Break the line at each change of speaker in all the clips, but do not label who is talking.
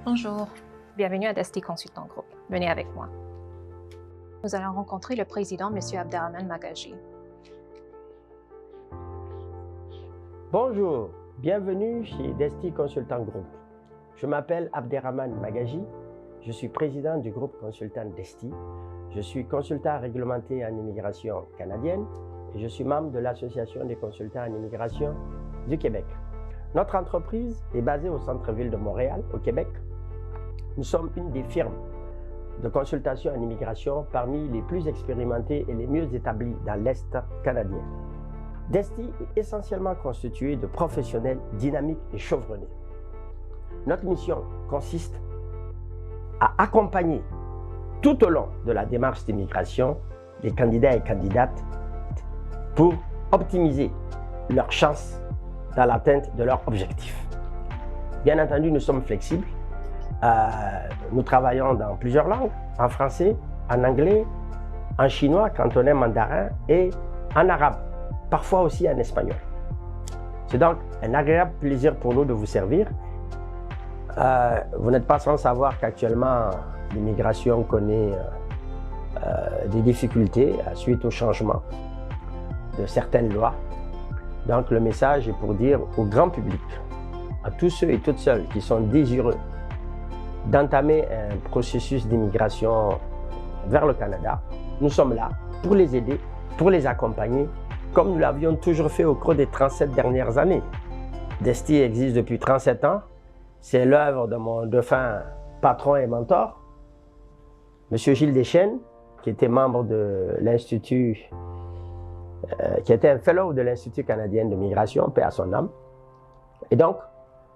Bonjour, bienvenue à Desti Consultant Group. Venez avec moi. Nous allons rencontrer le président, M. Abderrahmane Magaji.
Bonjour, bienvenue chez Desti Consultant Group. Je m'appelle Abderrahmane Magaji, je suis président du groupe consultant Desti. Je suis consultant réglementé en immigration canadienne et je suis membre de l'Association des consultants en immigration du Québec. Notre entreprise est basée au centre-ville de Montréal, au Québec. Nous sommes une des firmes de consultation en immigration parmi les plus expérimentées et les mieux établies dans l'Est canadien. Desti est essentiellement constitué de professionnels dynamiques et chevronnés. Notre mission consiste à accompagner tout au long de la démarche d'immigration les candidats et candidates pour optimiser leurs chances dans l'atteinte de leurs objectifs. Bien entendu, nous sommes flexibles. Nous travaillons dans plusieurs langues, en français, en anglais, en chinois, cantonais, mandarin et en arabe, parfois aussi en espagnol. C'est donc un agréable plaisir pour nous de vous servir. Vous n'êtes pas sans savoir qu'actuellement, l'immigration connaît des difficultés suite au changement de certaines lois. Donc le message est pour dire au grand public, à tous ceux et toutes celles qui sont désireux d'entamer un processus d'immigration vers le Canada, nous sommes là pour les aider, pour les accompagner, comme nous l'avions toujours fait au cours des 37 dernières années. Desti existe depuis 37 ans. C'est l'œuvre de mon défunt patron et mentor, M. Gilles Deschênes, qui était membre de l'Institut, qui était un fellow de l'Institut canadien de migration, paix à son âme. Et donc,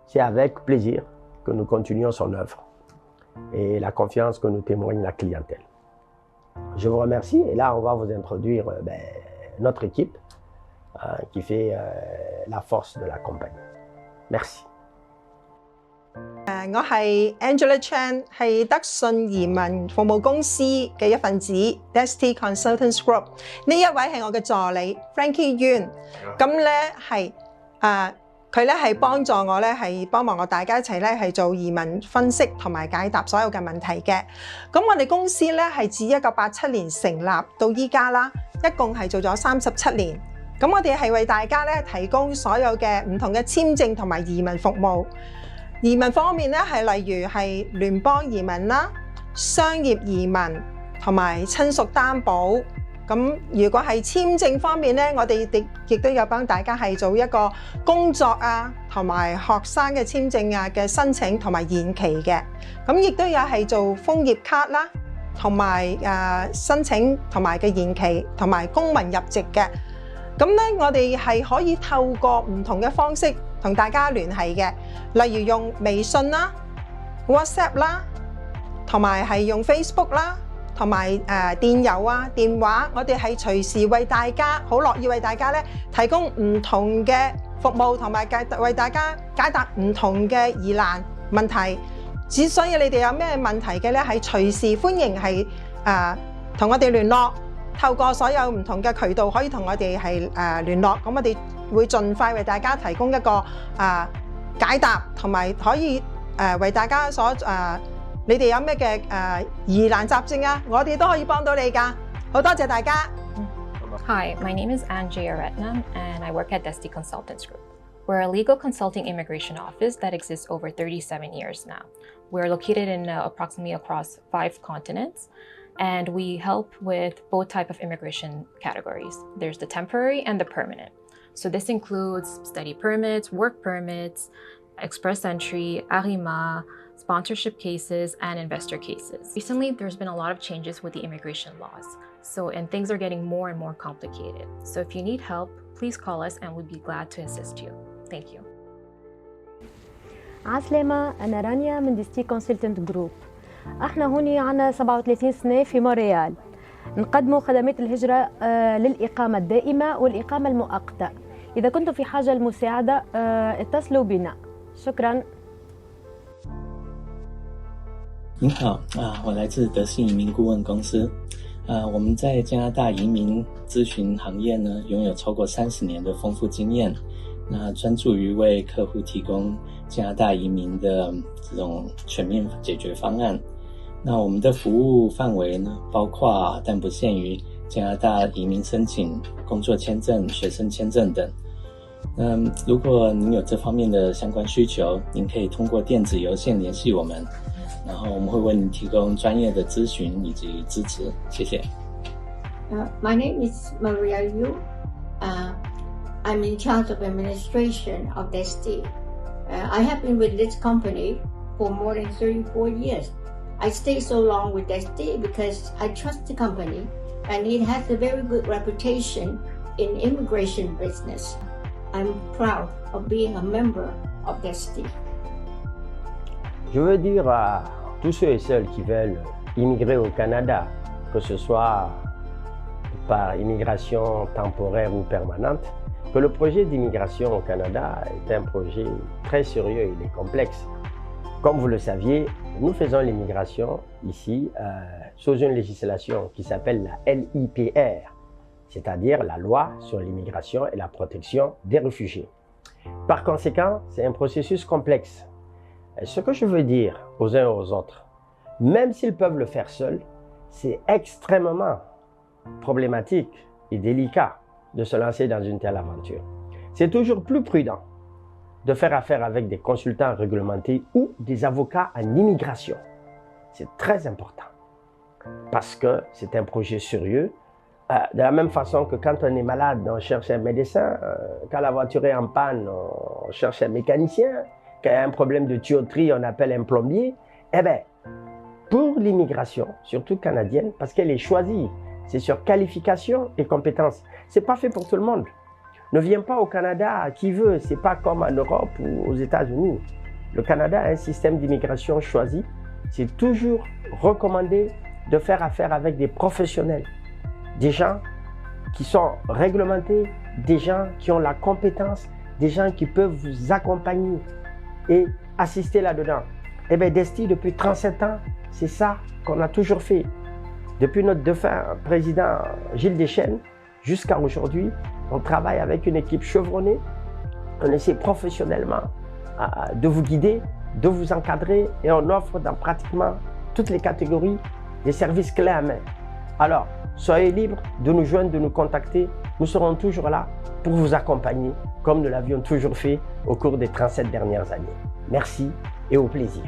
c'est avec plaisir que nous continuons son œuvre et la confiance que nous témoigne la clientèle. Je vous remercie et là, on va vous introduire notre équipe qui fait la force de la compagnie. Merci.
我係 Angela Chan， 係德信移民服務公司嘅一份子 Desti Consultants Group。呢一位係我嘅助理 Frankie Yuen。咁咧係佢咧係幫助我咧係幫忙我大家一齊咧係做移民分析同埋解答所有嘅問題嘅。咁我哋公司咧係自1987年成立到依家啦，一共係做咗37年。咁我哋係為大家咧提供所有嘅唔同嘅簽證同埋移民服務。移民方面咧係例如係聯邦移民啦、商業移民同埋親屬擔保。咁如果係簽證方面咧，我哋亦都有幫大家係做一個工作啊同埋學生嘅簽證啊嘅申請同埋延期嘅。咁亦都有係做楓葉卡啦，同埋申請同埋嘅延期同埋公民入籍嘅。咁咧我哋係可以透過唔同嘅方式同大家聯繫嘅，例如用微信啦、WhatsApp 啦，同埋係用 Facebook 啦，同埋電郵啊、電話，我哋係隨時為大家好樂意為大家咧提供唔同嘅服務，同埋為大家解答唔同嘅疑難問題。所以你哋有咩問題嘅咧，係隨時歡迎係同我哋聯絡。透過所有唔同嘅渠道可以同我哋係聯絡，咁我哋會盡快為大家提供一個解答，同埋可以為大家你哋有咩嘅疑難雜症啊，我哋都可以幫到你㗎。好多謝大家。
Hi, my name is Angie Aretnam and I work at Desti Consultants Group. We're a legal consulting immigration office that exists over 37 years now. We're located in approximately across 5 continents. And we help with both types of immigration categories. There's the temporary and the permanent. So this includes study permits, work permits, express entry, ARIMA, sponsorship cases, and investor cases. Recently, there's been a lot of changes with the immigration laws. And things are getting more and more complicated. So if you need help, please call us and we'd be glad to assist you. Thank you.
عسلامة، أنا رانيا من ديستي كونسلتنت جروب. احنا هوني عنا 37 سنة في مونريال، نقدموا خدمات الهجرة للإقامة الدائمة والإقامة المؤقتة. إذا كنتم في حاجة للمساعدة اتصلوا بنا. شكرا.
您好我来自德信移民顾问公司。我们在加拿大移民咨询行业呢，拥有超过30年的丰富经验。那专注于为客户提供加拿大移民的这种全面解决方案。那我们的服务范围呢，包括但不限于加拿大移民申请、工作签证、学生签证等。如果您有这方面的相关需求，您可以通过电子邮件联系我们，然后我们会为您提供专业的咨询以及支持。谢谢。
My name is Maria Yu. I'm in charge of administration of Desti. I have been with this company for more than 34 years. I stay so long with Desti because I trust the company and it has a very good reputation in immigration business. I'm proud of being a member of Desti.
Je veux dire à tous ceux et celles qui veulent immigrer au Canada, que ce soit par immigration temporaire ou permanente, que le projet d'immigration au Canada est un projet très sérieux et complexe. Comme vous le saviez, nous faisons l'immigration ici sous une législation qui s'appelle la LIPR, c'est-à-dire la loi sur l'immigration et la protection des réfugiés. Par conséquent, c'est un processus complexe. Et ce que je veux dire aux uns et aux autres, même s'ils peuvent le faire seuls, c'est extrêmement problématique et délicat de se lancer dans une telle aventure. C'est toujours plus prudent de faire affaire avec des consultants réglementés ou des avocats en immigration. C'est très important parce que c'est un projet sérieux. De la même façon que quand on est malade, on cherche un médecin. Quand la voiture est en panne, on cherche un mécanicien. Quand il y a un problème de tuyauterie, on appelle un plombier. Eh bien, pour l'immigration, surtout canadienne, parce qu'elle est choisie, c'est sur qualification et compétences. Ce n'est pas fait pour tout le monde. Ne viens pas au Canada qui veut, ce n'est pas comme en Europe ou aux États-Unis. Le Canada a un système d'immigration choisi. C'est toujours recommandé de faire affaire avec des professionnels, des gens qui sont réglementés, des gens qui ont la compétence, des gens qui peuvent vous accompagner et assister là-dedans. Eh bien, Desti, depuis 37 ans, c'est ça qu'on a toujours fait. Depuis notre défunt président Gilles Deschênes jusqu'à aujourd'hui, on travaille avec une équipe chevronnée. On essaie professionnellement de vous guider, de vous encadrer et on offre dans pratiquement toutes les catégories des services clés à main. Alors, soyez libres de nous joindre, de nous contacter. Nous serons toujours là pour vous accompagner comme nous l'avions toujours fait au cours des 37 dernières années. Merci et au plaisir.